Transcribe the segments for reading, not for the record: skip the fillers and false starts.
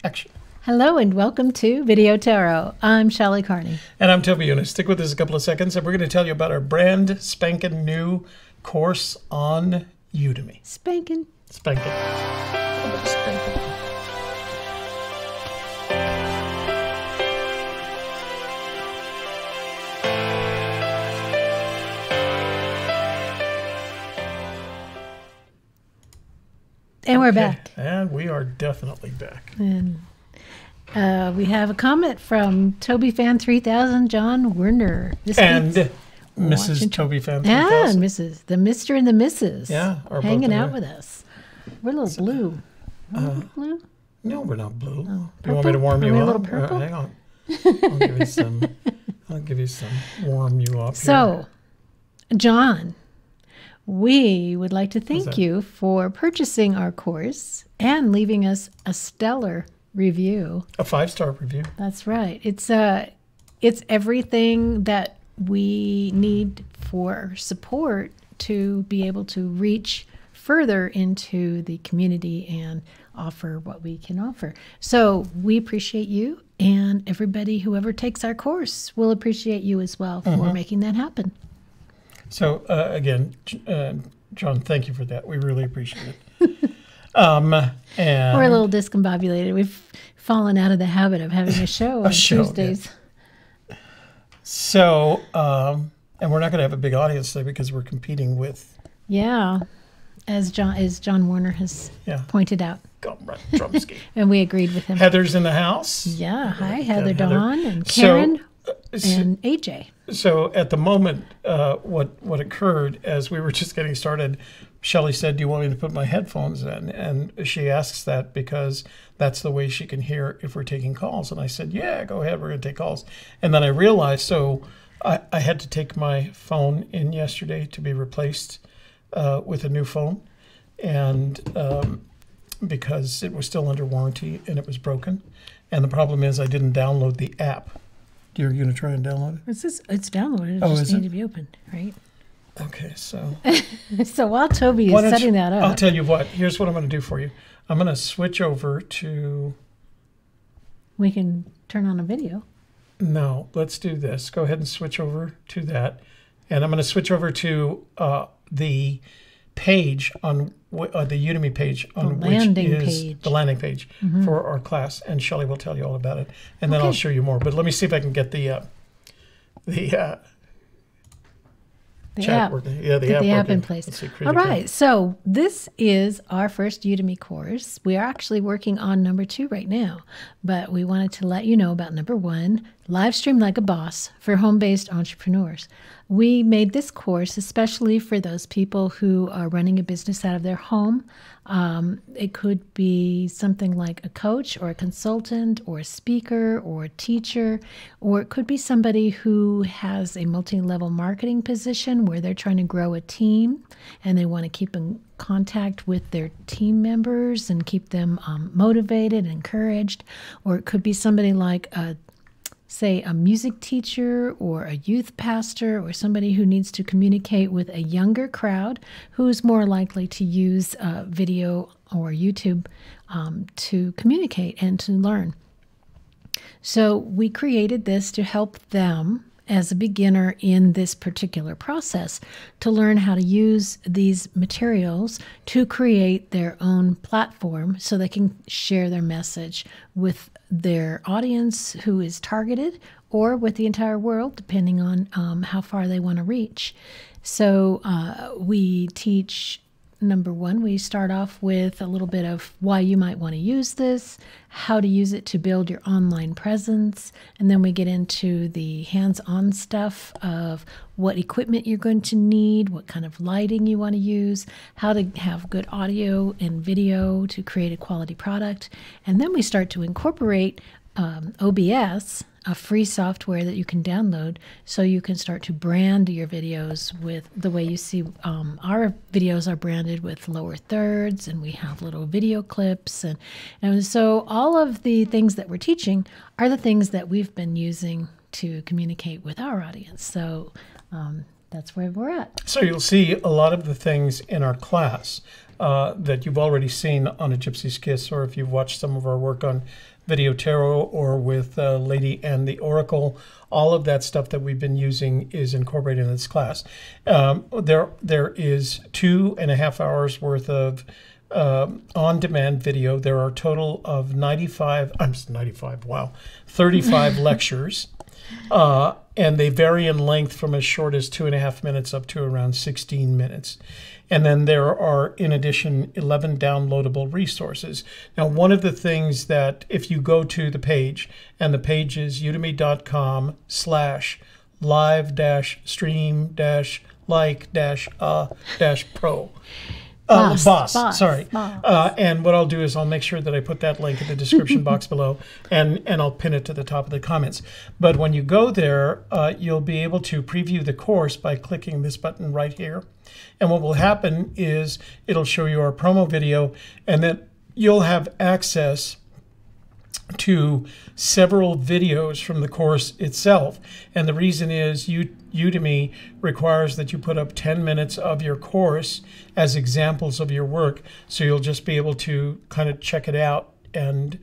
Action. Hello and welcome to Video Tarot. I'm Shelley Carney. And I'm Toby Eunice. Stick with us a couple of seconds and we're going to tell you about our brand spanking new course on Udemy. Spanking. Spanking. Spanking. And we're back. And we are definitely back. And we have a comment from Toby Fan 3000, John Werner. And Mrs. Toby Fan 3000. Yeah, and Mrs. The Mr. and the Mrs. Yeah, are hanging out with us. We're a little blue. Blue? No, we're not blue. Oh, Do you want me to warm you a up? little purple? Hang on. I'll give you some warm you up. So, John, we would like to thank you for purchasing our course and leaving us a stellar review. A 5-star review. That's right. It's everything that we need for support to be able to reach further into the community and offer what we can offer. So we appreciate you, and everybody, whoever takes our course, will appreciate you as well for making that happen. So again, John, thank you for that. We really appreciate it. And we're a little discombobulated. We've fallen out of the habit of having a show on Tuesdays. Yeah. So, and we're not going to have a big audience today because we're competing with. Yeah, as John Werner has pointed out. Drumski. And we agreed with him. Heather's in the house. Yeah, hi, Heather Dawn and Karen and AJ. So at the moment, what occurred as we were just getting started, Shelley said, "Do you want me to put my headphones in?" And she asks that because that's the way she can hear if we're taking calls. And I said, "Yeah, go ahead. We're going to take calls." And then I realized, so I had to take my phone in yesterday to be replaced with a new phone, and because it was still under warranty and it was broken. And the problem is I didn't download the app. You're going to try and download it? It's downloaded. It just needs to be opened, right? Okay, so. So while Toby is setting that up. I'll tell you what. Here's what I'm going to do for you. I'm going to switch over to. We can turn on a video. No, let's do this. Go ahead and switch over to that. And I'm going to switch over to the page on the Udemy page on which is the landing page for our class, and Shelley will tell you all about it, and then I'll show you more. But let me see if I can get the chat working. Yeah, the app in place. All right, so this is our first Udemy course. We are actually working on number 2 right now, but we wanted to let you know about number 1, Live Stream Like a Boss for Home-Based Entrepreneurs. We made this course especially for those people who are running a business out of their home. It could be something like a coach or a consultant or a speaker or a teacher, or it could be somebody who has a multi-level marketing position where they're trying to grow a team and they want to keep in contact with their team members and keep them motivated and encouraged. Or it could be somebody like say a music teacher or a youth pastor or somebody who needs to communicate with a younger crowd who's more likely to use video or YouTube to communicate and to learn. So we created this to help them as a beginner in this particular process to learn how to use these materials to create their own platform so they can share their message with their audience who is targeted or with the entire world, depending on how far they want to reach. So we teach, number 1, we start off with a little bit of why you might want to use this, how to use it to build your online presence, and then we get into the hands-on stuff of what equipment you're going to need, what kind of lighting you want to use, how to have good audio and video to create a quality product. And then we start to incorporate OBS, a free software that you can download so you can start to brand your videos with the way you see our videos are branded with lower thirds, and we have little video clips. And so all of the things that we're teaching are the things that we've been using to communicate with our audience. So that's where we're at. So you'll see a lot of the things in our class that you've already seen on A Gypsy's Kiss, or if you've watched some of our work on Video Tarot or with Lady and the Oracle. All of that stuff that we've been using is incorporated in this class. There is 2.5 hours worth of on-demand video. There are a total of 35 lectures. And they vary in length from as short as 2.5 minutes up to around 16 minutes. And then there are, in addition, 11 downloadable resources. Now, one of the things that if you go to the page, and the page is udemy.com/live-stream-like-pro. Boss. And what I'll do is I'll make sure that I put that link in the description box below, and I'll pin it to the top of the comments. But when you go there, you'll be able to preview the course by clicking this button right here. And what will happen is it'll show you our promo video, and then you'll have access to several videos from the course itself. And the reason is Udemy requires that you put up 10 minutes of your course as examples of your work. So you'll just be able to kind of check it out and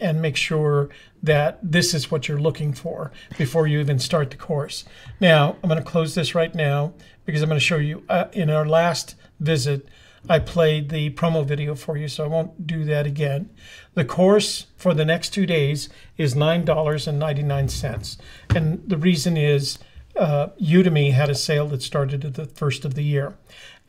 make sure that this is what you're looking for before you even start the course. Now, I'm going to close this right now because I'm going to show you in our last visit, I played the promo video for you, so I won't do that again. The course for the next 2 days is $9.99. And the reason is Udemy had a sale that started at the first of the year.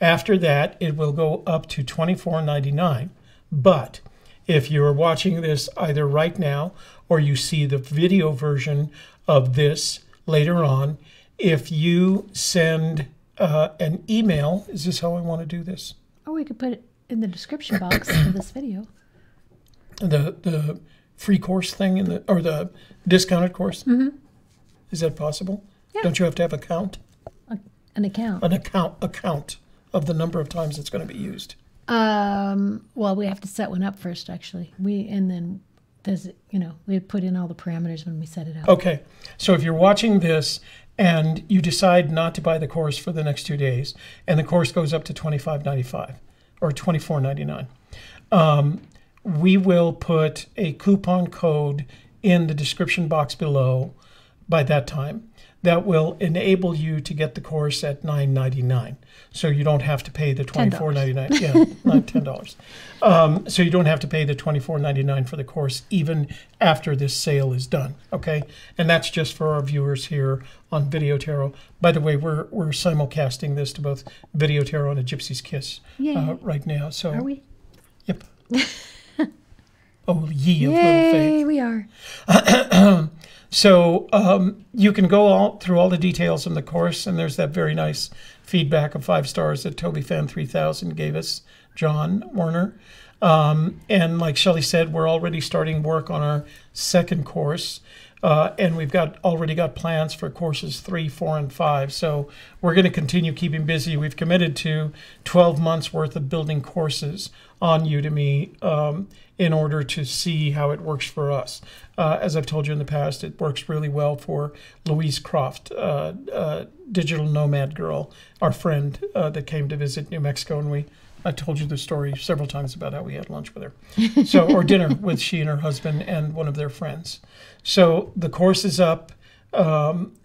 After that, it will go up to $24.99. But if you're watching this either right now or you see the video version of this later on, if you send an email, is this how I want to do this? Or we could put it in the description box of this video. The free course thing or the discounted course? Mm-hmm. Is that possible? Yeah. Don't you have to have an account? An account. An account of the number of times it's going to be used. Well, we have to set one up first, actually. We put in all the parameters when we set it up. Okay. So if you're watching this and you decide not to buy the course for the next 2 days, and the course goes up to $25.95 or $24.99, we will put a coupon code in the description box below by that time that will enable you to get the course at $9.99. So you don't have to pay the $24.99. Yeah, not $10. So you don't have to pay the $24.99 for the course even after this sale is done. Okay, and that's just for our viewers here on Video Tarot. By the way, we're simulcasting this to both Video Tarot and A Gypsy's Kiss right now. So are we? Yep. Oh, ye of little faith. We are. So you can go through all the details in the course, and there's that very nice feedback of 5 stars that TobyFan3000 gave us, John Werner. And like Shelley said, we're already starting work on our second course, and we've already got plans for courses 3, 4, and 5. So we're going to continue keeping busy. We've committed to 12 months worth of building courses on Udemy in order to see how it works for us. As I've told you in the past, it works really well for Louise Croft, digital nomad girl, our friend that came to visit New Mexico, and I told you the story several times about how we had lunch with her, or dinner with she and her husband and one of their friends. So the course is up.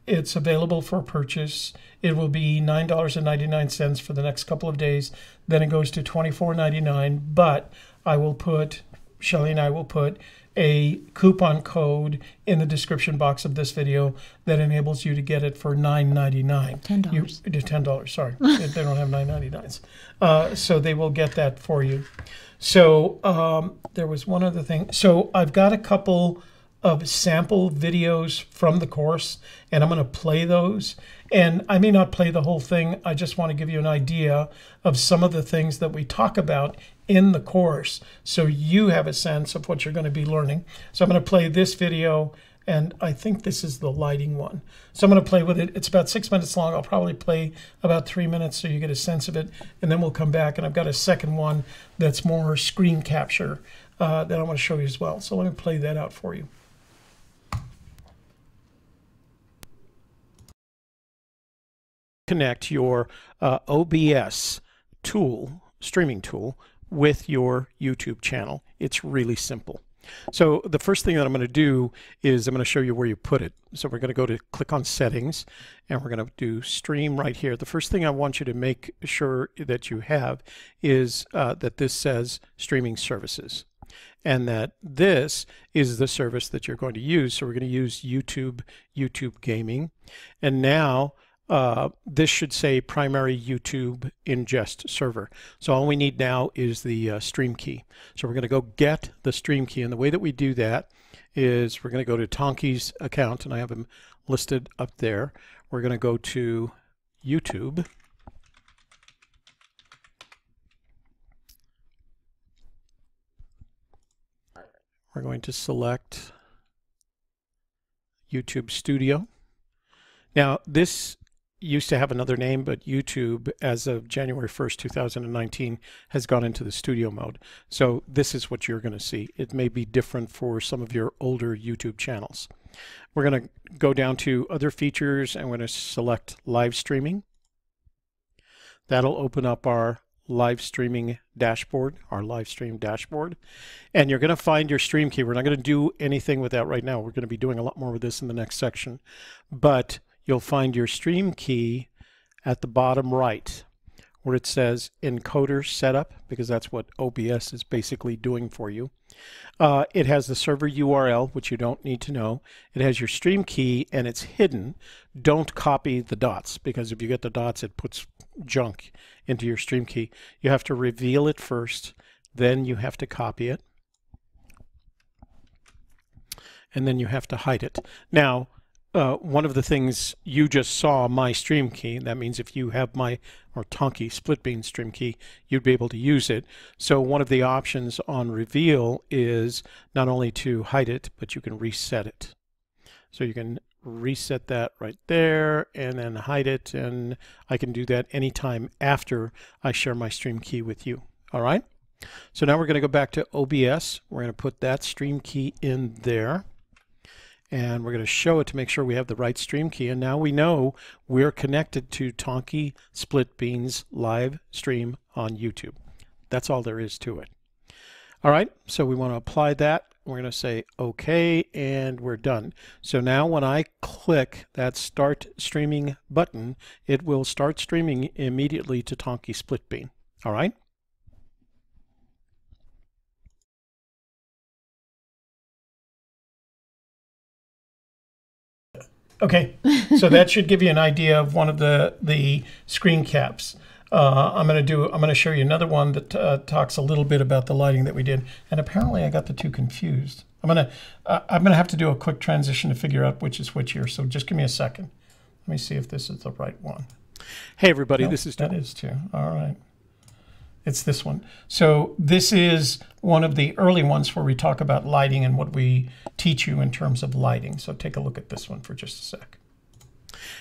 It's available for purchase. It will be $9.99 for the next couple of days. Then it goes to $24.99. But Shelley and I will put a coupon code in the description box of this video that enables you to get it for $9.99. $10. Sorry, they don't have $9.99s. So they will get that for you. So there was one other thing. So I've got a couple of sample videos from the course, and I'm going to play those. And I may not play the whole thing. I just want to give you an idea of some of the things that we talk about in the course so you have a sense of what you're going to be learning. So I'm going to play this video, and I think this is the lighting one. So I'm going to play with it. It's about 6 minutes long. I'll probably play about 3 minutes so you get a sense of it, and then we'll come back, and I've got a second one that's more screen capture that I want to show you as well. So let me play that out for you. connect your OBS tool, streaming tool, with your YouTube channel. It's really simple. So the first thing that I'm going to do is I'm going to show you where you put it. So we're going to go to click on settings, and we're going to do stream right here. The first thing I want you to make sure that you have is that this says streaming services, and that this is the service that you're going to use. So we're going to use YouTube Gaming, and now this should say primary YouTube ingest server. So all we need now is the stream key. So we're going to go get the stream key, and the way that we do that is we're going to go to Tonki's account, and I have him listed up there. We're going to go to YouTube. We're going to select YouTube Studio. Now this used to have another name, but YouTube, as of January 1st, 2019, has gone into the studio mode. So this is what you're going to see. It may be different for some of your older YouTube channels. We're going to go down to other features, and we're going to select live streaming. That'll open up our live streaming dashboard, our live stream dashboard. And you're going to find your stream key. We're not going to do anything with that right now. We're going to be doing a lot more with this in the next section. But you'll find your stream key at the bottom right where it says encoder setup, because that's what OBS is basically doing for you. It has the server URL, which you don't need to know. It has your stream key, and it's hidden. Don't copy the dots, because if you get the dots, it puts junk into your stream key. You have to reveal it first, then you have to copy it, and then you have to hide it. Now, one of the things you just saw, my stream key, that means if you have my, or Tonki split bean stream key, you'd be able to use it. So one of the options on reveal is not only to hide it, but you can reset it. So you can reset that right there and then hide it, and I can do that anytime after I share my stream key with you. All right? So now we're going to go back to OBS. We're going to put that stream key in there, and we're going to show it to make sure we have the right stream key. And now we know we're connected to Tonki Split Beans live stream on YouTube. That's all there is to it. All right, so we want to apply that. We're going to say OK, and we're done. So now when I click that Start Streaming button, it will start streaming immediately to Tonki Split Bean. All right? Okay, so that should give you an idea of one of the screen caps. I'm going to show you another one that talks a little bit about the lighting that we did, and apparently I got the two confused. I'm going to have to do a quick transition to figure out which is which here. So just give me a second. Let me see if this is the right one. Hey everybody, this is that is too. All right. It's this one. So this is one of the early ones where we talk about lighting and what we teach you in terms of lighting. So take a look at this one for just a sec.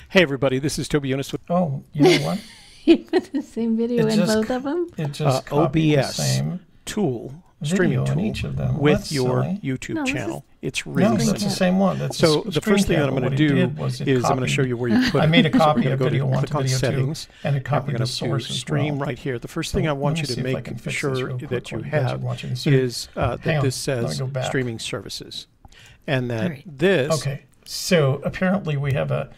Hey everybody, this is Toby Eunice with... Oh, you know what? You put the same video in both of them? It just copied the same tool, streaming tool, each of them. With your YouTube channel. It's really simple. It's the same one. That's so the first thing that I'm going to do is I'm going to show you where you put it. I made a copy of video 1 to video 2, and it copied the source stream right here. The first thing I want you to make sure that you have is that this says streaming services, and that this... Okay, so apparently we have a...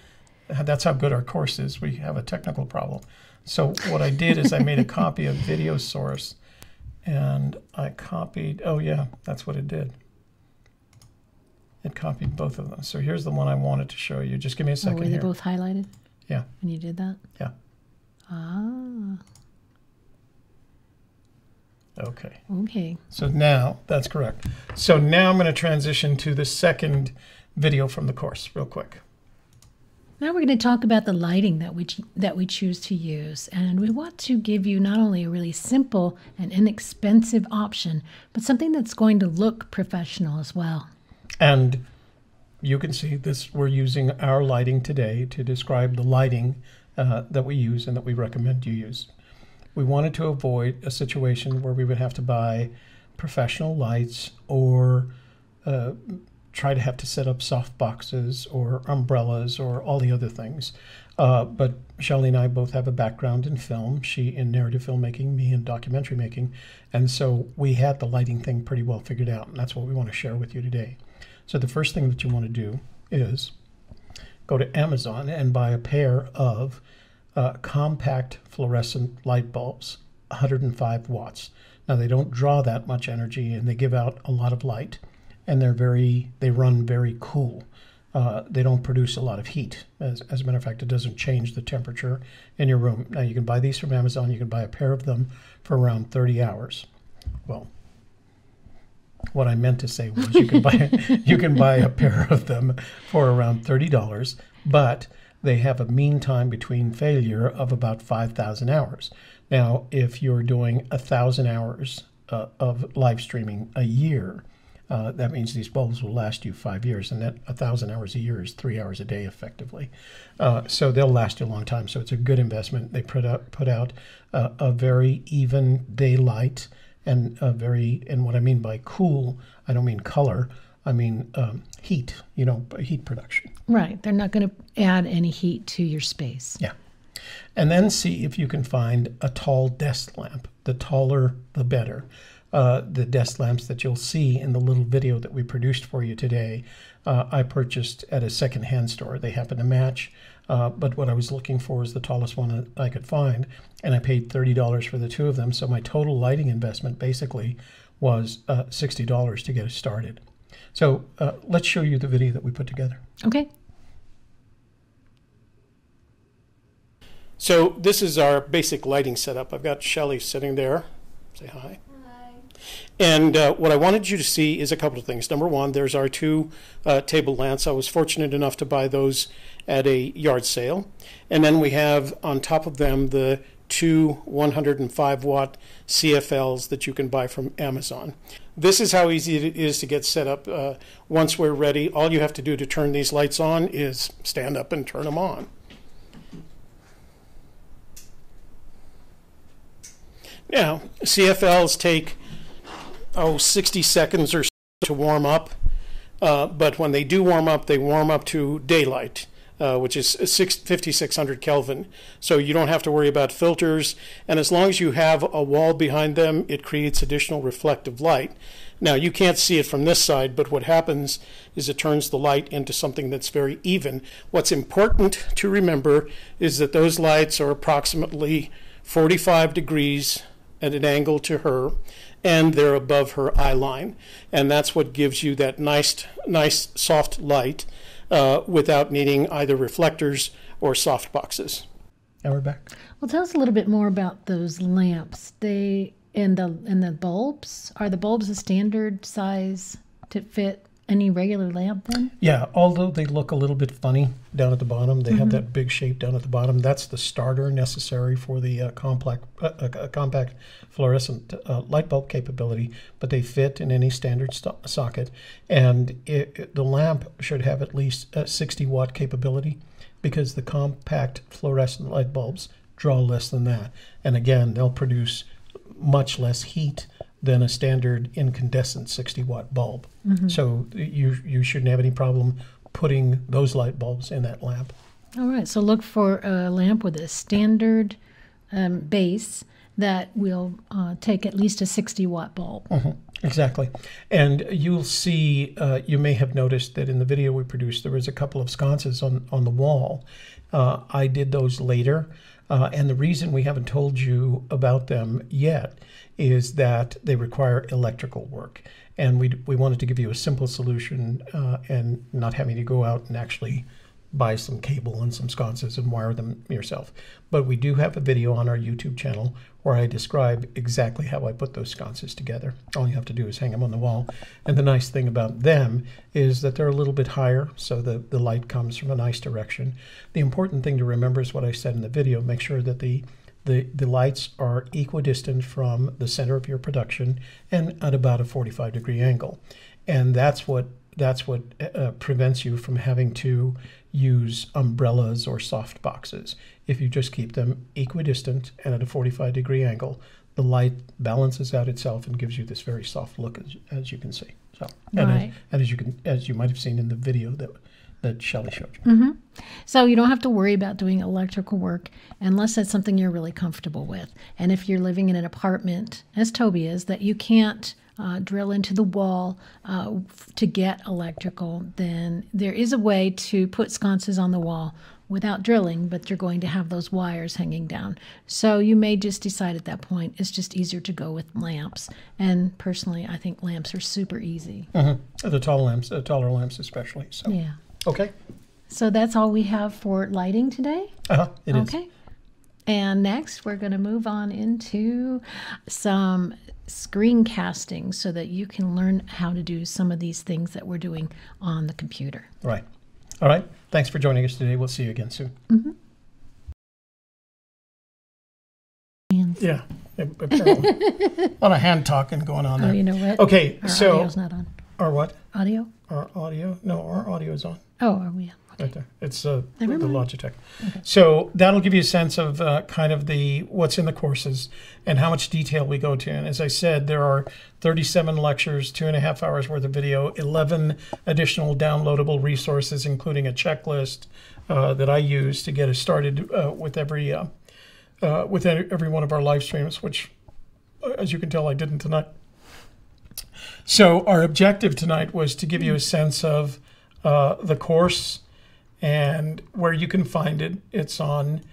That's how good our course is. We have a technical problem. So what I did is I made a copy of video source, and I copied... Oh yeah, that's what it did. It copied both of them. So here's the one I wanted to show you. Just give me a second here. Were they both highlighted? Yeah. And you did that? Yeah. Ah. Okay. Okay. So now, that's correct. So now I'm going to transition to the second video from the course real quick. Now we're going to talk about the lighting that we choose to use, and we want to give you not only a really simple and inexpensive option, but something that's going to look professional as well. And you can see this, we're using our lighting today to describe the lighting that we use and that we recommend you use. We wanted to avoid a situation where we would have to buy professional lights or try to have to set up soft boxes or umbrellas or all the other things. But Shelley and I both have a background in film, she in narrative filmmaking, me in documentary making, and so we had the lighting thing pretty well figured out, and that's what we want to share with you today. So the first thing that you want to do is go to Amazon and buy a pair of compact fluorescent light bulbs, 105 watts. Now they don't draw that much energy and they give out a lot of light, and they run very cool. They don't produce a lot of heat. As a matter of fact, it doesn't change the temperature in your room. Now you can buy these from Amazon. You can buy a pair of them for around 30 hours. Well, what I meant to say was you can buy a pair of them for around $30, but they have a mean time between failure of about 5,000 hours. Now, if you're doing 1,000 hours of live streaming a year, that means these bulbs will last you 5 years, and that 1,000 hours a year is 3 hours a day effectively. So they'll last you a long time. So it's a good investment. They put out a very even daylight and and what I mean by cool, I don't mean color. I mean heat. Heat production. Right. They're not going to add any heat to your space. Yeah. And then see if you can find a tall desk lamp. The taller, the better. The desk lamps that you'll see in the little video that we produced for you today, I purchased at a secondhand store. They happen to match, but what I was looking for is the tallest one that I could find, and I paid $30 for the two of them, so my total lighting investment basically was $60 to get it started. So let's show you the video that we put together. Okay. So this is our basic lighting setup. I've got Shelley sitting there. Say hi. And what I wanted you to see is a couple of things. Number one, there's our two table lamps. I was fortunate enough to buy those at a yard sale. And then we have on top of them the two 105 watt CFLs that you can buy from Amazon. This is how easy it is to get set up. Once we're ready, all you have to do to turn these lights on is stand up and turn them on. Now, CFLs take 60 seconds or so to warm up, but when they do warm up, they warm up to daylight, which is 5,600 Kelvin. So you don't have to worry about filters, and as long as you have a wall behind them, it creates additional reflective light. Now, you can't see it from this side, but what happens is it turns the light into something that's very even. What's important to remember is that those lights are approximately 45 degrees at an angle to her, and they're above her eye line, and that's what gives you that nice soft light without needing either reflectors or soft boxes. Now we're back. Well, tell us a little bit more about those lamps. And the bulbs. Are the bulbs a standard size to fit any regular lamp then? Yeah, although they look a little bit funny down at the bottom, they have that big shape down at the bottom. That's the starter necessary for the compact fluorescent light bulb capability, but they fit in any standard socket. And the lamp should have at least a 60 watt capability, because the compact fluorescent light bulbs draw less than that. And again, they'll produce much less heat than a standard incandescent 60 watt bulb. So you shouldn't have any problem putting those light bulbs in that lamp. All right, so look for a lamp with a standard base that will take at least a 60 watt bulb. Exactly. And you'll see, you may have noticed that in the video we produced, there was a couple of sconces on the wall. I did those later. And the reason we haven't told you about them yet is that they require electrical work. And we wanted to give you a simple solution and not having to go out and actually buy some cable and some sconces and wire them yourself. But we do have a video on our YouTube channel where I describe exactly how I put those sconces together. All you have to do is hang them on the wall. And the nice thing about them is that they're a little bit higher, so the light comes from a nice direction. The important thing to remember is what I said in the video. Make sure that the lights are equidistant from the center of your production and at about a 45-degree angle. And that's what prevents you from having to use umbrellas or soft boxes. If you just keep them equidistant and at a 45-degree angle, the light balances out itself and gives you this very soft look, as you can see. So, and right. as you might have seen in the video that Shelley showed you. So you don't have to worry about doing electrical work unless that's something you're really comfortable with. And if you're living in an apartment, as Toby is, that you can't drill into the wall to get electrical, then there is a way to put sconces on the wall without drilling, but you're going to have those wires hanging down. So you may just decide at that point it's just easier to go with lamps. And personally, I think lamps are super easy. The taller lamps especially. So. Yeah. Okay. So that's all we have for lighting today? It is. Okay. And next, we're going to move on into some screencasting so that you can learn how to do some of these things that we're doing on the computer. Right. All right. Thanks for joining us today. We'll see you again soon. Yeah. Apparently. A lot of hand talking going on there. Oh, you know what? Okay. Our so. audio's not on. Our what? Audio? Our audio? No, our audio is on. Oh, are we? Okay. Right there. It's the Never mind. Logitech. Okay. So that'll give you a sense of kind of what's in the courses and how much detail we go to. And as I said, there are 37 lectures, 2.5 hours worth of video, 11 additional downloadable resources, including a checklist that I use to get us started with every one of our live streams, which, as you can tell, I didn't tonight. So our objective tonight was to give you a sense of the course and where you can find it. It's on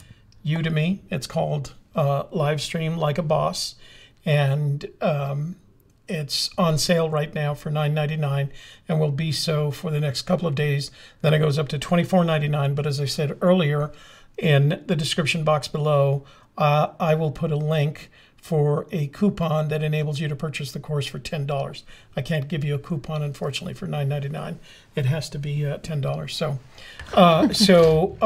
Udemy. It's called Livestream Like a Boss. And it's on sale right now for $9.99 and will be so for the next couple of days. Then it goes up to $24.99. But as I said earlier, in the description box below, I will put a link for a coupon that enables you to purchase the course for $10. I can't give you a coupon, unfortunately, for $9.99. It has to be $10. So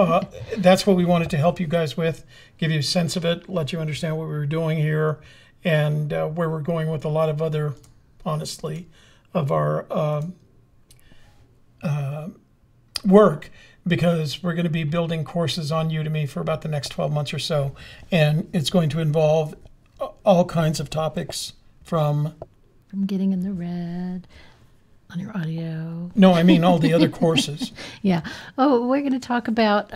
that's what we wanted to help you guys with, give you a sense of it, let you understand what we were doing here, and where we're going with a lot of other, honestly, of our work, because we're going to be building courses on Udemy for about the next 12 months or so, and it's going to involve all kinds of topics from getting in the red on your audio. No, I mean all the other courses. Yeah. Oh, we're going to talk about,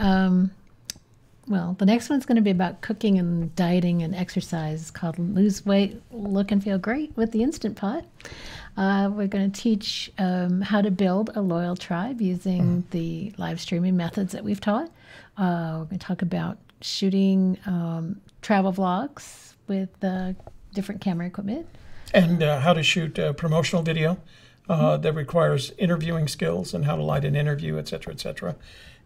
well, the next one's going to be about cooking and dieting and exercise. It's called Lose Weight, Look and Feel Great with the Instant Pot. We're going to teach how to build a loyal tribe using the live streaming methods that we've taught. We're going to talk about shooting travel vlogs with different camera equipment. And how to shoot a promotional video that requires interviewing skills and how to light an interview, et cetera, et cetera.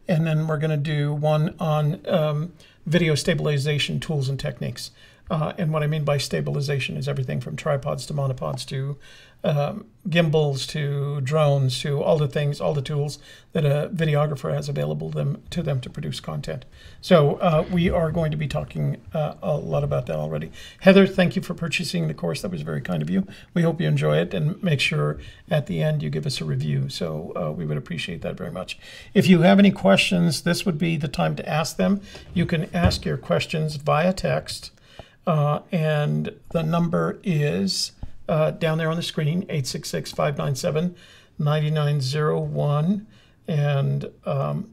And then we're going to do one on video stabilization tools and techniques. And what I mean by stabilization is everything from tripods to monopods to gimbals to drones to all the things, all the tools that a videographer has available to them to produce content. So we are going to be talking a lot about that already. Heather, thank you for purchasing the course. That was very kind of you. We hope you enjoy it, and make sure at the end you give us a review. So we would appreciate that very much. If you have any questions, this would be the time to ask them. You can ask your questions via text. And the number is down there on the screen, 866-597-9901. And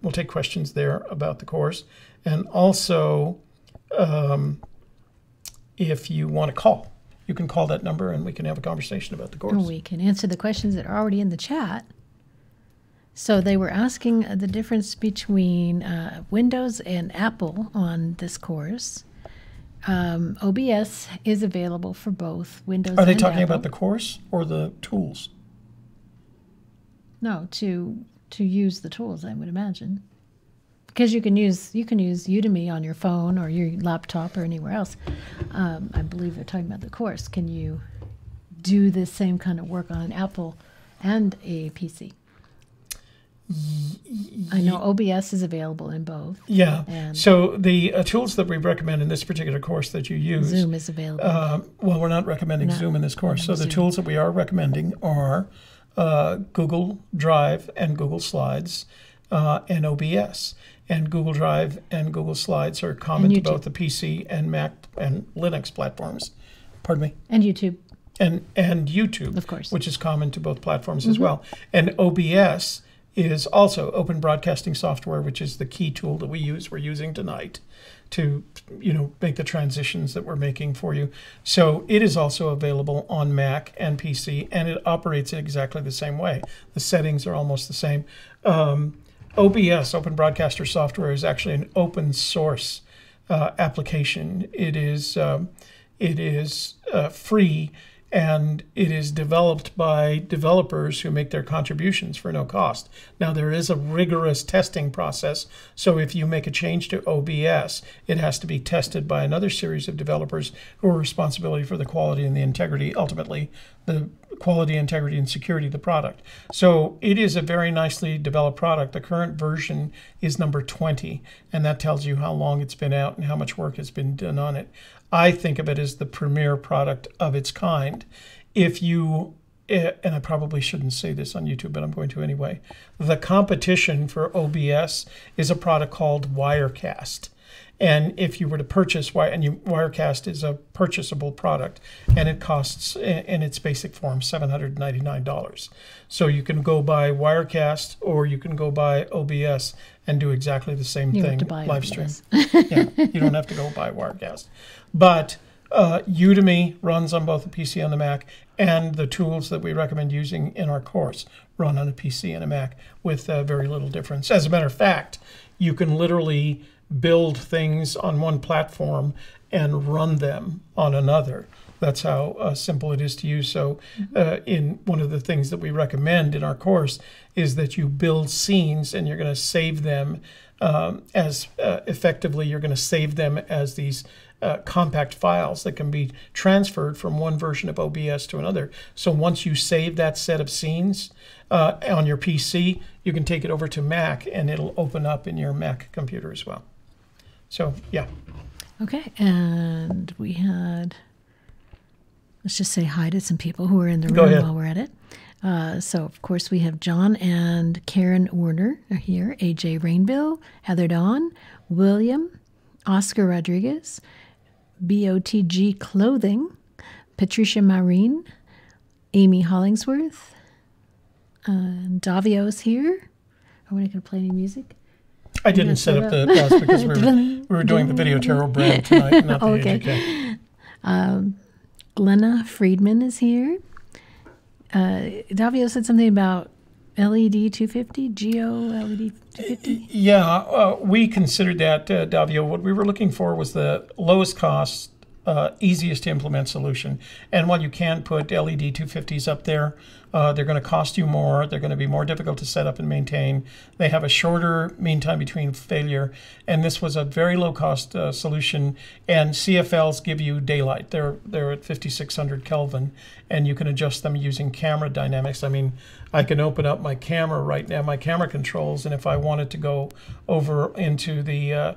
we'll take questions there about the course. And also, if you want to call, you can call that number and we can have a conversation about the course. Or we can answer the questions that are already in the chat. So they were asking the difference between Windows and Apple on this course. OBS is available for both Windows and Apple. Are they talking about the course or the tools? No, to use the tools, I would imagine. Because you can use Udemy on your phone or your laptop or anywhere else. I believe they're talking about the course. Can you do the same kind of work on an Apple and a PC? I know OBS is available in both. Yeah. And so the tools that we recommend in this particular course that you use. Zoom is available. Well, we're not recommending Zoom in this course. So the tools that we are recommending are Google Drive and Google Slides and OBS. And Google Drive and Google Slides are common to both the PC and Mac and Linux platforms. Pardon me? And YouTube. And YouTube, of course, which is common to both platforms as well. And OBS is also open broadcasting software, which is the key tool that we're using tonight to, make the transitions that we're making for you. So it is also available on Mac and PC, and it operates in exactly the same way. The settings are almost the same. OBS, Open Broadcaster Software, is actually an open source application. It is free, and it is developed by developers who make their contributions for no cost. Now, there is a rigorous testing process, so if you make a change to OBS, it has to be tested by another series of developers who are responsible for the quality and the integrity, ultimately the quality, integrity, and security of the product. So it is a very nicely developed product. The current version is number 20, and that tells you how long it's been out and how much work has been done on it. I think of it as the premier product of its kind. If you, and I probably shouldn't say this on YouTube, but I'm going to anyway, the competition for OBS is a product called Wirecast. And if you were to purchase, Wirecast is a purchasable product, and it costs, in its basic form, $799. So you can go buy Wirecast, or you can go buy OBS and do exactly the same thing, live stream. Yeah, you don't have to go buy Wirecast. But Udemy runs on both the PC and the Mac, and the tools that we recommend using in our course run on a PC and a Mac with very little difference. As a matter of fact, you can literally build things on one platform and run them on another. That's how simple it is to use. So in one of the things that we recommend in our course is that you build scenes, and you're going to save them as effectively, you're going to save them as these compact files that can be transferred from one version of OBS to another. So once you save that set of scenes on your PC, you can take it over to Mac, and it'll open up in your Mac computer as well. So, yeah. Okay, and we had, let's just say hi to some people who are in the room while we're at it. So, of course, we have John and Karen Werner are here, AJ Rainbill, Heather Dawn, William, Oscar Rodriguez, BOTG Clothing, Patricia Marine, Amy Hollingsworth, Davio's here. Are we going to play any music? I didn't set up the pause because we were doing the Video Tarot brand tonight, not the AJK. Glenna Friedman is here. Davio said something about LED 250, Geo LED 250. Yeah, we considered that, Davio. What we were looking for was the lowest cost, easiest to implement solution. And while you can put LED 250s up there, they're going to cost you more. They're going to be more difficult to set up and maintain. They have a shorter mean time between failure. And this was a very low cost solution. And CFLs give you daylight. They're at 5600 Kelvin, and you can adjust them using camera dynamics. I mean, I can open up my camera right now, my camera controls, and if I wanted to go over into the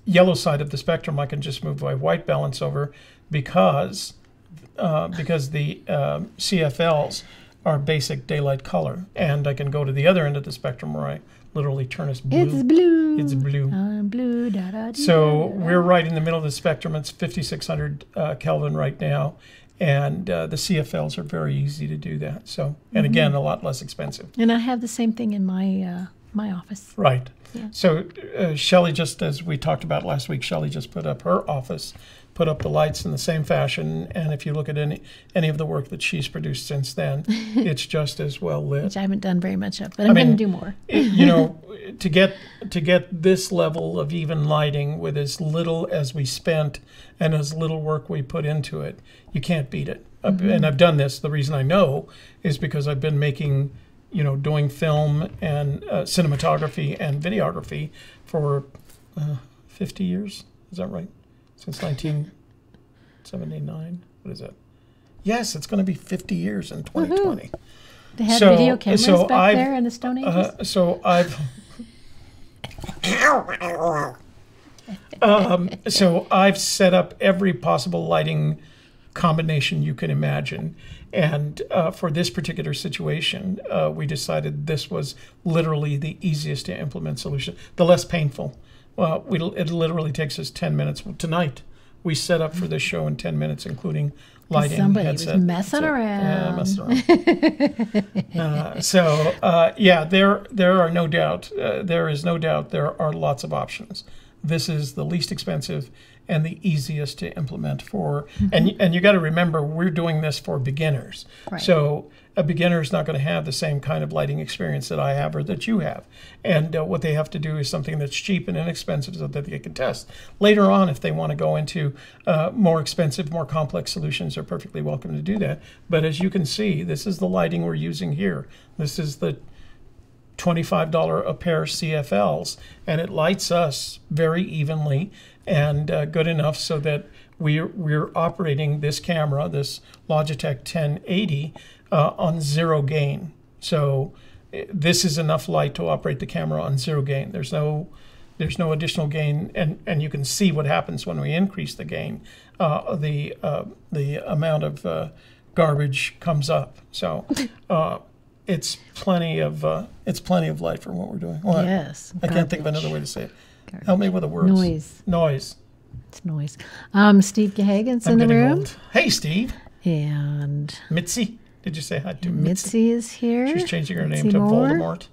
yellow side of the spectrum, I can just move my white balance over because the CFLs are basic daylight color, and I can go to the other end of the spectrum where I literally turn it blue. It's blue. It's blue. Blue. Da, da, So we're right in the middle of the spectrum. It's 5600 Kelvin right now, and the CFLs are very easy to do that. So, and again, a lot less expensive. And I have the same thing in my my office. Right. Yeah. So Shelley, just as we talked about last week, Shelley just put up her office, put up the lights in the same fashion, and if you look at any of the work that she's produced since then, it's just as well lit. Which I haven't done very much of, but I'm going to do more. To get this level of even lighting with as little as we spent and as little work we put into it, you can't beat it. And I've done this. The reason I know is because I've been making, doing film and cinematography and videography for 50 years. Is that right? Since 1979. What is that? Yes, it's going to be 50 years in 2020. They had video cameras back there in the Stone Ages? So I've set up every possible lighting combination you can imagine. And for this particular situation, we decided this was literally the easiest to implement solution, the less painful. Well, it literally takes us 10 minutes. Tonight, we set up for this show in 10 minutes, including lighting Somebody headset. was messing around. Yeah, messing around. Yeah, there are no doubt. There is no doubt there are lots of options. This is the least expensive and the easiest to implement for. And you got to remember, we're doing this for beginners. Right. So a beginner is not going to have the same kind of lighting experience that I have or that you have. And what they have to do is something that's cheap and inexpensive so that they can test. Later on, if they want to go into more expensive, more complex solutions, they're perfectly welcome to do that. But as you can see, this is the lighting we're using here. This is the $25 a pair CFLs, and it lights us very evenly and good enough so that we're operating this camera, this Logitech 1080, on zero gain. So this is enough light to operate the camera on zero gain. There's no additional gain, and you can see what happens when we increase the gain. The amount of garbage comes up. So it's plenty of light for what we're doing. What? Yes. I can't think of another way to say it. Garbage. Help me with the words. Noise. It's noise. Steve Gahagan's in the room. Old. Hey, Steve. And Mitzi. Did you say hi to Mitzi? Mitzi is here. She's changing her Mitzi name to Moore. Voldemort.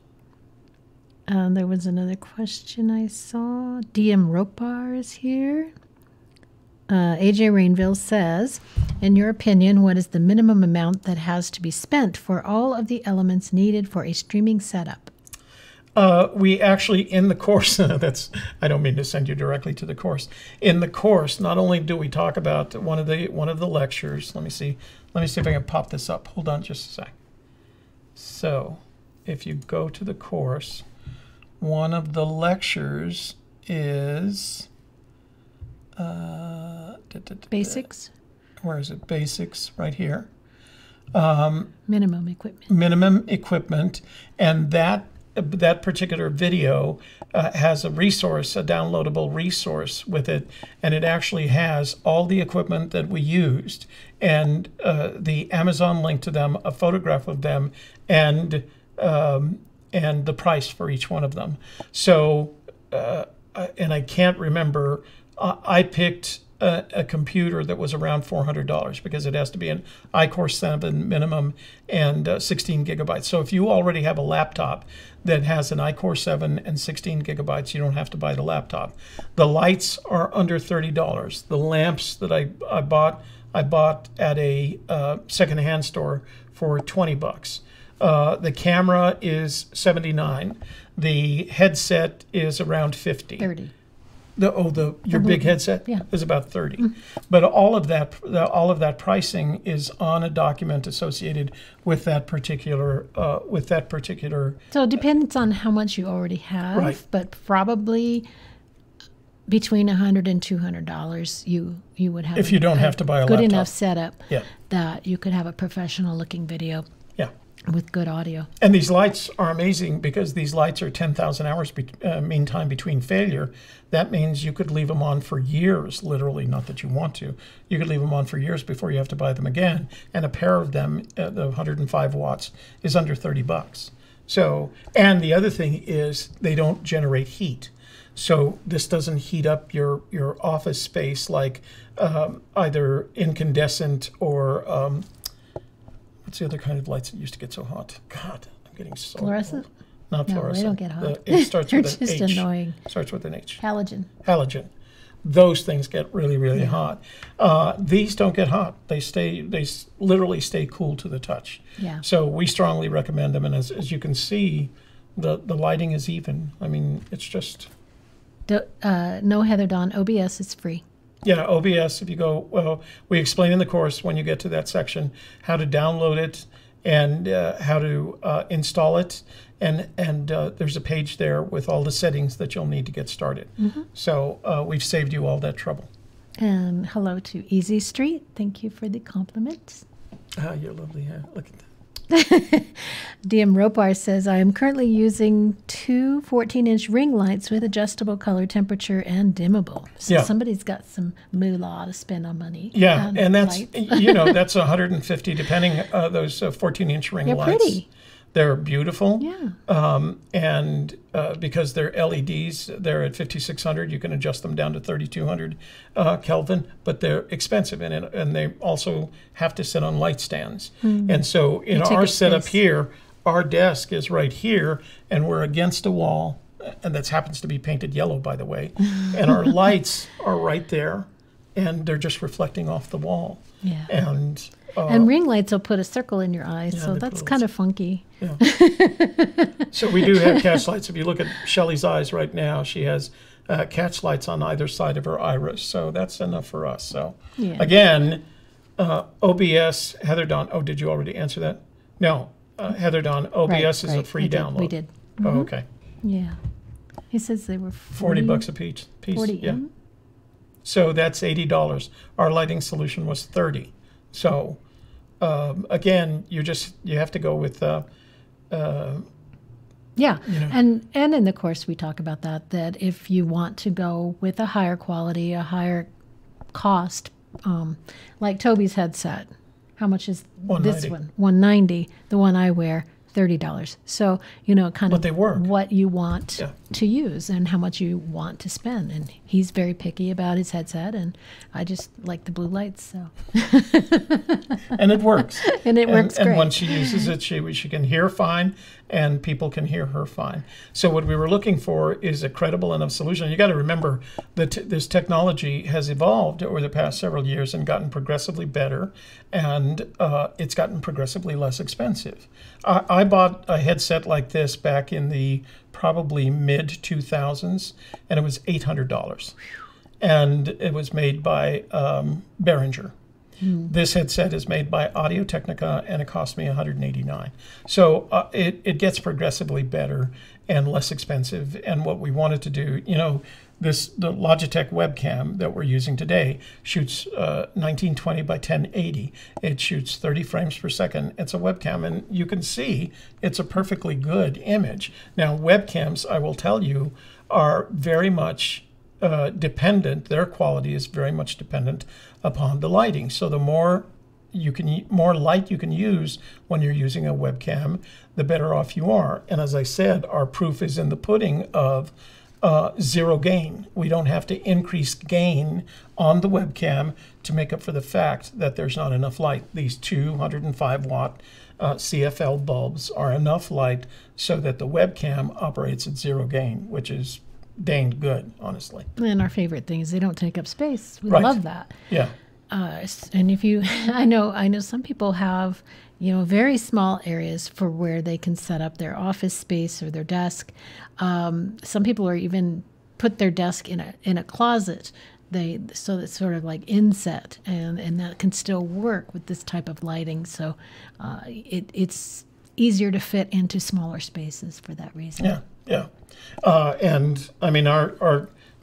There was another question I saw. DM Ropebar is here. AJ Rainville says, in your opinion, what is the minimum amount that has to be spent for all of the elements needed for a streaming setup? We actually, in the course, I don't mean to send you directly to the course. In the course, not only do we talk about one of the lectures. Let me see if I can pop this up. Hold on just a sec. So, if you go to the course, one of the lectures is Basics. Where is it? Basics, right here. Minimum equipment. Minimum equipment, and that particular video has a resource, a downloadable resource with it, and it actually has all the equipment that we used and the Amazon link to them, a photograph of them, and the price for each one of them. So, and I can't remember. I picked a computer that was around $400 because it has to be an iCore 7 minimum and 16 gigabytes. So if you already have a laptop that has an iCore 7 and 16 gigabytes, you don't have to buy the laptop. The lights are under $30. The lamps that I bought at a secondhand store for $20. The camera is $79. The headset is around $50. 30. Your big headset is about $30, but all of that pricing is on a document associated with that particular So it depends on how much you already have, right. But probably between $100 and $200 you would have. If you don't have to buy a good laptop. enough setup, Yeah. that you could have a professional looking video. Yeah. With good audio. And these lights are amazing because these lights are 10,000 hours mean time between failure. That means you could leave them on for years, literally, not that you want to. You could leave them on for years before you have to buy them again. And a pair of them, the 105 watts, is under $30. So, and the other thing is they don't generate heat. So this doesn't heat up your office space like either incandescent or what's the other kind of lights that used to get so hot? God, I'm getting so Fluorescent? old. Not No, fluorescent. they don't get hot. It starts They're with an just H. annoying. Starts with an H. Halogen. Halogen. Those things get really, really hot. These don't get hot. They literally stay cool to the touch. Yeah. So we strongly recommend them. And as you can see, the lighting is even. I mean, it's just. No, Heather Dawn, OBS is free. Yeah, OBS, if you go, well, we explain in the course when you get to that section how to download it and how to install it. And there's a page there with all the settings that you'll need to get started. Mm-hmm. So we've saved you all that trouble. And hello to Easy Street. Thank you for the compliments. You're lovely. Yeah, look at that. DM Ropar says, I am currently using two 14-inch ring lights with adjustable color temperature and dimmable. So somebody's got some moolah to spend on money. Yeah, and that's, that's $150, depending those 14-inch ring lights. Pretty. They're beautiful. Yeah. And because they're LEDs, they're at 5600. You can adjust them down to 3200 Kelvin, but they're expensive, and they also have to sit on light stands. And so in our setup here, our desk is right here, and we're against a wall, and that happens to be painted yellow, by the way. And our lights are right there, and they're just reflecting off the wall. Yeah. And ring lights will put a circle in your eye, Yeah, so they that's put a kind of funky. Yeah. So we do have catch lights. If you look at Shelley's eyes right now, she has catch lights on either side of her iris. So that's enough for us. So Yeah. again, OBS, Heather Dawn. Oh, did you already answer that? No, Heather Dawn, OBS is a free download. We did. Oh, okay. Yeah. He says they were 40 bucks a piece. 40. Yeah. So that's $80. Our lighting solution was 30. So again, you have to go with Yeah, you know. and in the course we talk about that if you want to go with a higher quality, a higher cost, like Toby's headset, how much is this one? $190. The one I wear, $30. So kind But of they work. what you want Yeah. to use and how much you want to spend. And he's very picky about his headset, and I just like the blue lights. So And it works. and it works great. And when she uses it, she can hear fine, and people can hear her fine. So what we were looking for is a credible enough solution. You got to remember that this technology has evolved over the past several years and gotten progressively better, and it's gotten progressively less expensive. I bought a headset like this back in the probably mid-2000s, and it was $800. And it was made by Behringer. This headset is made by Audio-Technica, and it cost me $189. So it gets progressively better and less expensive. And what we wanted to do, the Logitech webcam that we're using today shoots 1920 by 1080. It shoots 30 frames per second. It's a webcam, and you can see it's a perfectly good image. Now, webcams, I will tell you, are very much dependent. Their quality is very much dependent upon the lighting. So the more light you can use when you're using a webcam, the better off you are. And as I said, our proof is in the pudding of zero gain. We don't have to increase gain on the webcam to make up for the fact that there's not enough light. These 205 watt CFL bulbs are enough light so that the webcam operates at zero gain, which is danged good, honestly. And our favorite thing is they don't take up space. We Right. love that. Yeah. And if you, I know some people have, very small areas for where they can set up their office space or their desk. Some people are even put their desk in a closet. So it's sort of like inset, and that can still work with this type of lighting. So it's easier to fit into smaller spaces for that reason. Yeah, yeah. And I mean,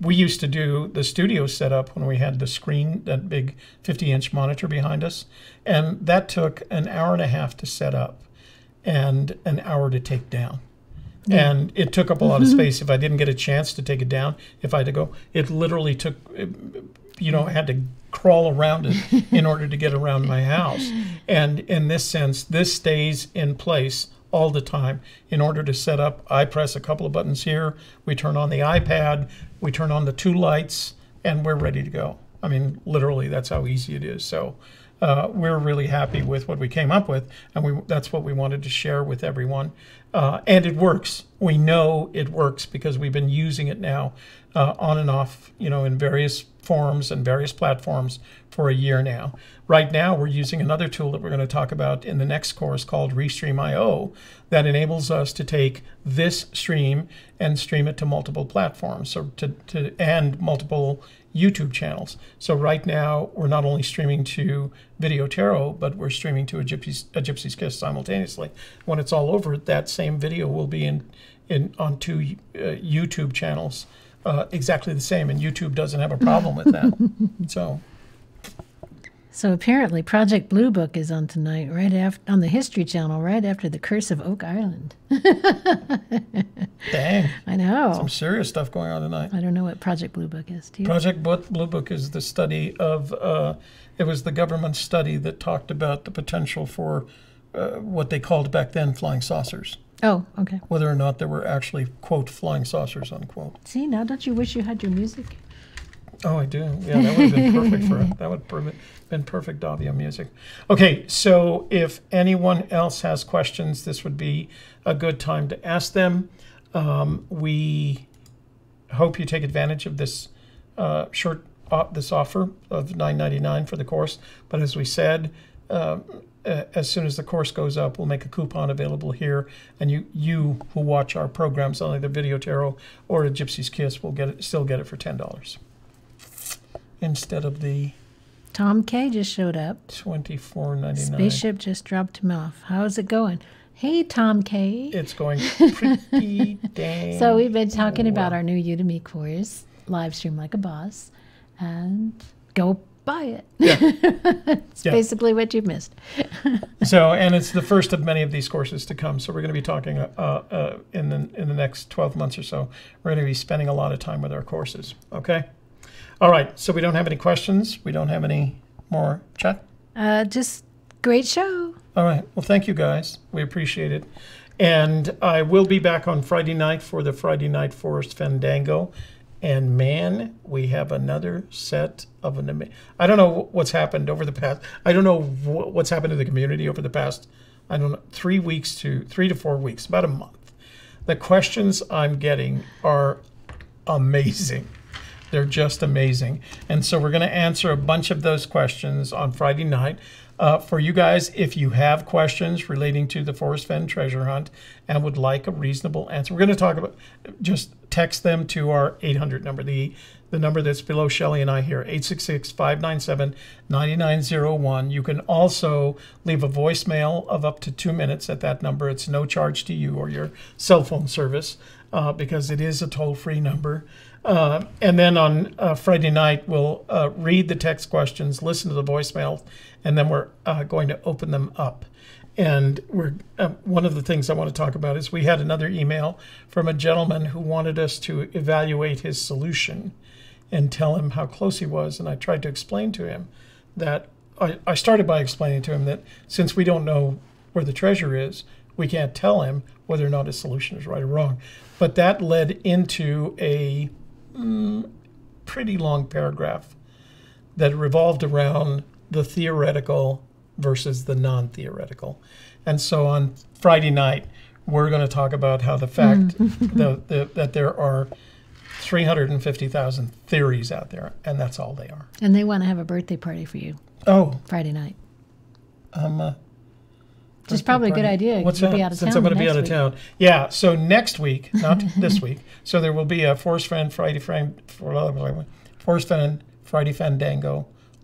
we used to do the studio setup when we had the screen, that big 50-inch monitor behind us, and that took an hour and a half to set up and an hour to take down. Yeah. And it took up a lot of space. If I didn't get a chance to take it down, if I had to go, it literally took, I had to crawl around it in order to get around my house. And in this sense, this stays in place all the time. In order to set up, I press a couple of buttons here, we turn on the iPad, we turn on the two lights, and we're ready to go. I mean, literally, that's how easy it is. So we're really happy with what we came up with, and that's what we wanted to share with everyone. And it works. We know it works because we've been using it now on and off, in various forms and various platforms for a year now. Right now, we're using another tool that we're going to talk about in the next course called Restream.io that enables us to take this stream and stream it to multiple platforms, so and multiple YouTube channels. So right now, we're not only streaming to Video Tarot, but we're streaming to a Gypsy's Kiss simultaneously. When it's all over, that same video will be on two YouTube channels, exactly the same, and YouTube doesn't have a problem with that. So apparently, Project Bluebook is on tonight, on the History Channel, right after the Curse of Oak Island. Dang. I know. Some serious stuff going on tonight. I don't know what Project Bluebook is. Do you? Project Bluebook is the study of, it was the government study that talked about the potential for what they called back then flying saucers. Oh, okay. Whether or not there were actually, quote, flying saucers, unquote. See, now don't you wish you had your music? Oh, I do. Yeah, that would have been perfect for it. That would have been perfect audio music. Okay, so if anyone else has questions, this would be a good time to ask them. We hope you take advantage of this this offer of $9.99 for the course. But as we said, as soon as the course goes up, we'll make a coupon available here, and you who watch our programs on either Video Tarot or a Gypsy's Kiss will still get it for $10 instead of the Tom K just showed up. $24.99. Spaceship just dropped him off. How's it going? Hey, Tom K. It's going pretty dang. So we've been talking about our new Udemy course, Live Stream Like a Boss, and go buy it. Yeah. It's basically what you've missed. And it's the first of many of these courses to come. So we're going to be talking in the next 12 months or so. We're going to be spending a lot of time with our courses. Okay. All right. So we don't have any questions. We don't have any more chat. Just great show. All right. Well, thank you guys. We appreciate it. And I will be back on Friday night for the Friday Night Forest Fandango. And man, we have another set of I don't know what's happened over the past. I don't know what's happened to the community over the past, I don't know, 3 to 4 weeks, about a month. The questions I'm getting are amazing. They're just amazing. And so we're going to answer a bunch of those questions on Friday night. For you guys, if you have questions relating to the Forest Fen treasure hunt and would like a reasonable answer, we're going to talk about, just text them to our 800 number, the number that's below Shelley and I here, 866-597-9901. You can also leave a voicemail of up to 2 minutes at that number. It's no charge to you or your cell phone service because it is a toll-free number. And then on Friday night, we'll read the text questions, listen to the voicemails, and then we're going to open them up. And we're one of the things I want to talk about is we had another email from a gentleman who wanted us to evaluate his solution and tell him how close he was. And I tried to explain to him that I started by explaining to him that since we don't know where the treasure is, we can't tell him whether or not his solution is right or wrong. But that led into a pretty long paragraph that revolved around the theoretical versus the non-theoretical. And so on Friday night, we're going to talk about how the fact that there are 350,000 theories out there, and that's all they are. And they want to have a birthday party for you. Oh. Friday night. Which is probably a good idea. What's that? Be out of Since town I'm going to be out of week. town. Yeah, so next week, not this week, so there will be a Forest Fen Friday Fandango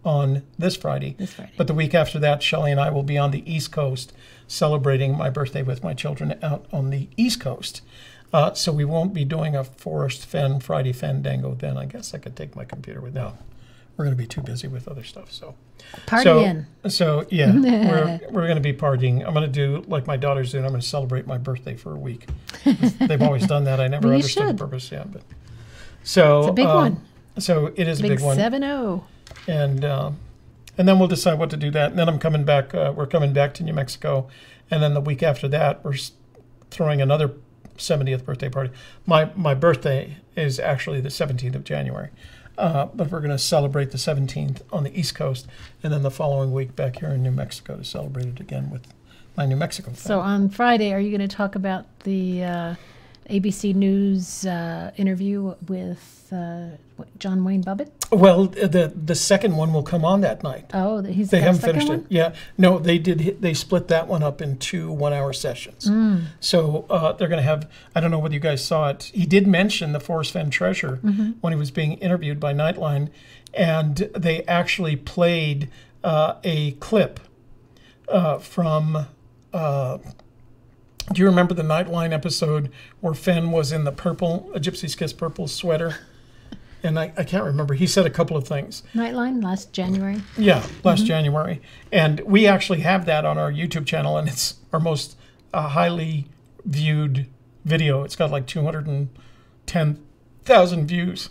on this Friday. But the week after that, Shelley and I will be on the East Coast celebrating my birthday with my children out on the East Coast. So we won't be doing a Forest Fen Friday Fandango then. I guess I could take my computer with now. We're going to be too busy with other stuff. So partying. So yeah, we're going to be partying. I'm going to do like my daughters do. I'm going to celebrate my birthday for a week. They've always done that. I never understood the purpose. Yeah, but so it's a big one. So it is a big one. 7-0. And then we'll decide what to do that. And then I'm coming back. We're coming back to New Mexico, and then the week after that, we're throwing another 70th birthday party. My birthday is actually the 17th of January. But we're going to celebrate the 17th on the East Coast, and then the following week back here in New Mexico to celebrate it again with my New Mexico family. So on Friday, are you going to talk about the ABC News interview with John Wayne Bobbitt? Well, the second one will come on that night. Oh, they haven't finished it. Yeah, no, they did. They split that one up in 2 1-hour sessions. So they're going to have. I don't know whether you guys saw it. He did mention the Forest Fen treasure when he was being interviewed by Nightline, and they actually played a clip from. Do you remember the Nightline episode where Fen was in the purple, a Gypsy's Kiss purple sweater? And I can't remember. He said a couple of things. Nightline, last January? Yeah, last January. And we actually have that on our YouTube channel, and it's our most highly viewed video. It's got like 210,000 views.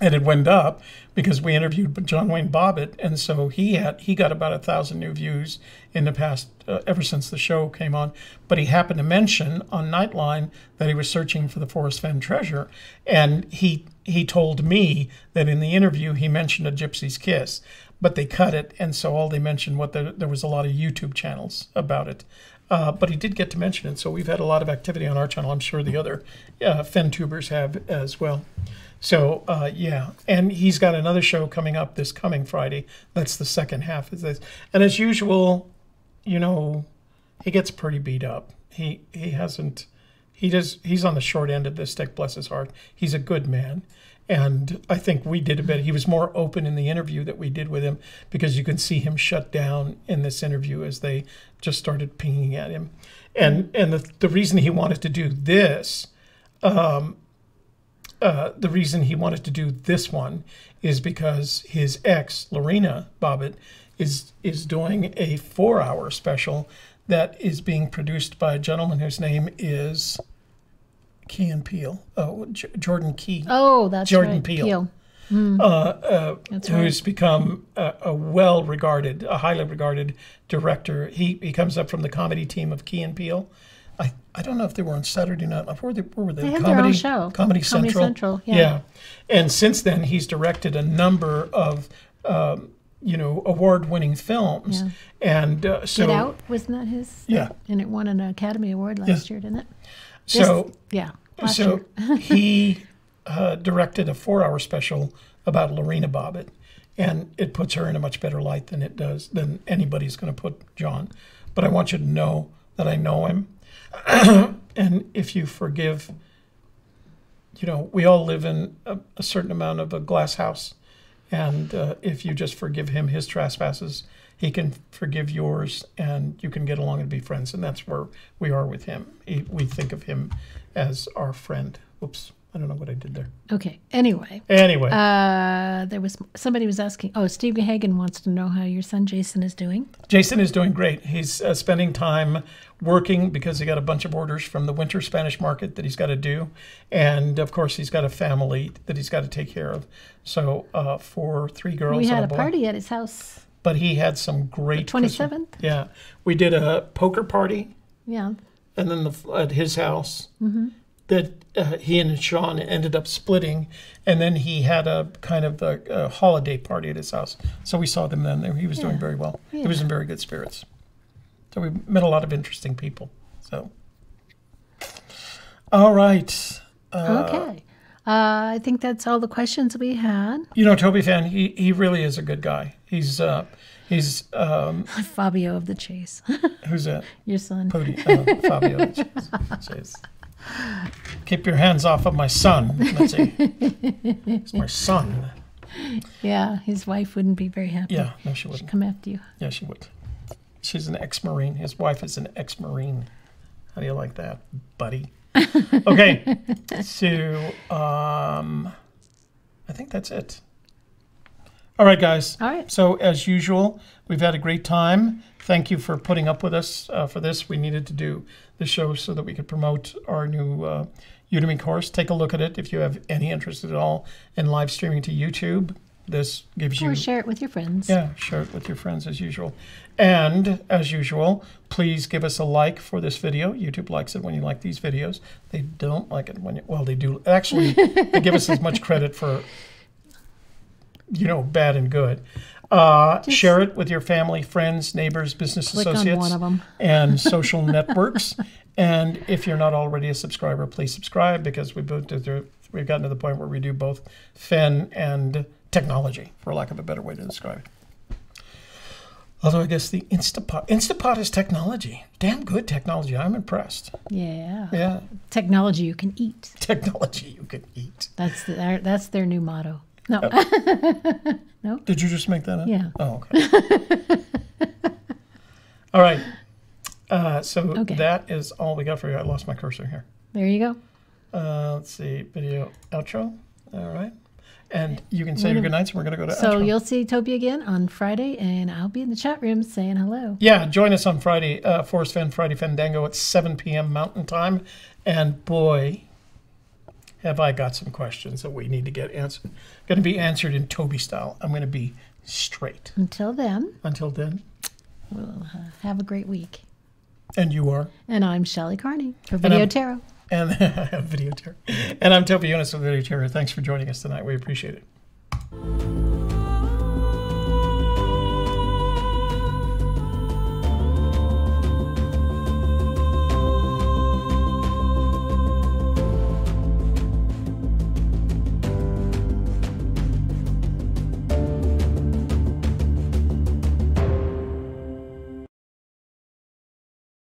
And it went up because we interviewed John Wayne Bobbitt, and so he got about 1,000 new views in the past ever since the show came on. But he happened to mention on Nightline that he was searching for the Forrest Fenn treasure, and he told me that in the interview he mentioned A Gypsy's Kiss, but they cut it, and so all they mentioned there was a lot of YouTube channels about it. But he did get to mention it, so we've had a lot of activity on our channel. I'm sure the other Fenn tubers have as well. So, yeah, and he's got another show coming up this coming Friday. That's the second half of this. And as usual, you know, he gets pretty beat up. He's on the short end of this stick, bless his heart. He's a good man. And I think we did a bit. He was more open in the interview that we did with him because you can see him shut down in this interview as they just started pinging at him. And the reason he wanted to do this, one is because his ex, Lorena Bobbitt, is doing a 4-hour special that is being produced by a gentleman whose name is Key and Peele. Oh, Jordan Key. Oh, that's Jordan right. Peele. That's who's become a well-regarded, a highly regarded director. He comes up from the comedy team of Key and Peele. I don't know if they were on Saturday Night Live. Where were they? They had their own show. Comedy Central. Yeah. And since then, he's directed a number of, award-winning films. Yeah. And so Get Out, wasn't that his? Yeah. And it won an Academy Award last year, didn't it? Last year. He directed a 4-hour special about Lorena Bobbitt, and it puts her in a much better light than anybody's going to put John. But I want you to know that I know him. And if you forgive, we all live in a certain amount of a glass house. And if you just forgive him his trespasses, he can forgive yours, and you can get along and be friends. And that's where we are with him. We think of him as our friend. Oops, I don't know what I did there. Okay. Anyway. Somebody was asking. Oh, Steve Hagen wants to know how your son Jason is doing. Jason is doing great. He's spending time working because he got a bunch of orders from the winter Spanish market that he's got to do, and of course he's got a family that he's got to take care of. So for 3 girls, we had and a party at his house. But he had some great. 27th. Yeah, we did a poker party. Yeah. And then at his house. Mm-hmm. That he and Sean ended up splitting, and then he had a kind of a holiday party at his house. So we saw them then. He was doing very well. Yeah. He was in very good spirits. So we met a lot of interesting people. So, all right. Okay. I think that's all the questions we had. Toby Fan, he really is a good guy. He's Fabio of the Chase. Who's that? Your son. Fabio of the Chase. Keep your hands off of my son. Let's see. It's my son. Yeah, his wife wouldn't be very happy. Yeah, no, she wouldn't. She'd come after you. Yeah, she would. She's an ex-Marine. His wife is an ex-Marine. How do you like that, buddy? Okay, so I think that's it. All right, guys. All right. So as usual, we've had a great time. Thank you for putting up with us for this. We needed to do the show so that we could promote our new Udemy course. Take a look at it if you have any interest at all in live streaming to YouTube. This gives you... Or share it with your friends. Yeah, share it with your friends as usual. And as usual, please give us a like for this video. YouTube likes it when you like these videos. They don't like it when you... Well, they do. Actually, they give us as much credit for, bad and good. Share it with your family, friends, neighbors, business associates, on one of them. and social networks. And if you're not already a subscriber, please subscribe, because we've gotten to the point where we do both Fenn and technology, for lack of a better way to describe it. Although I guess the Instapot is technology. Damn good technology. I'm impressed. Yeah. Yeah. Technology you can eat. Technology you can eat. That's their new motto. No. No? Did you just make that up? Yeah. Oh, okay. All right. So that is all we got for you. I lost my cursor here. There you go. Let's see. Video outro. All right. And you can say your good nights, and we're going to go to outro. So you'll see Toby again on Friday, and I'll be in the chat room saying hello. Yeah, join us on Friday, Forrest Fenn Friday Fandango at 7 p.m. Mountain Time. And boy, have I got some questions that we need to get answered. Going to be answered in Toby style. I'm going to be straight. Until then, we'll have a great week. And you are? And I'm Shelley Carney for Video Tarot. And Video Tarot. And I'm Toby Eunice of Video Tarot. Thanks for joining us tonight. We appreciate it.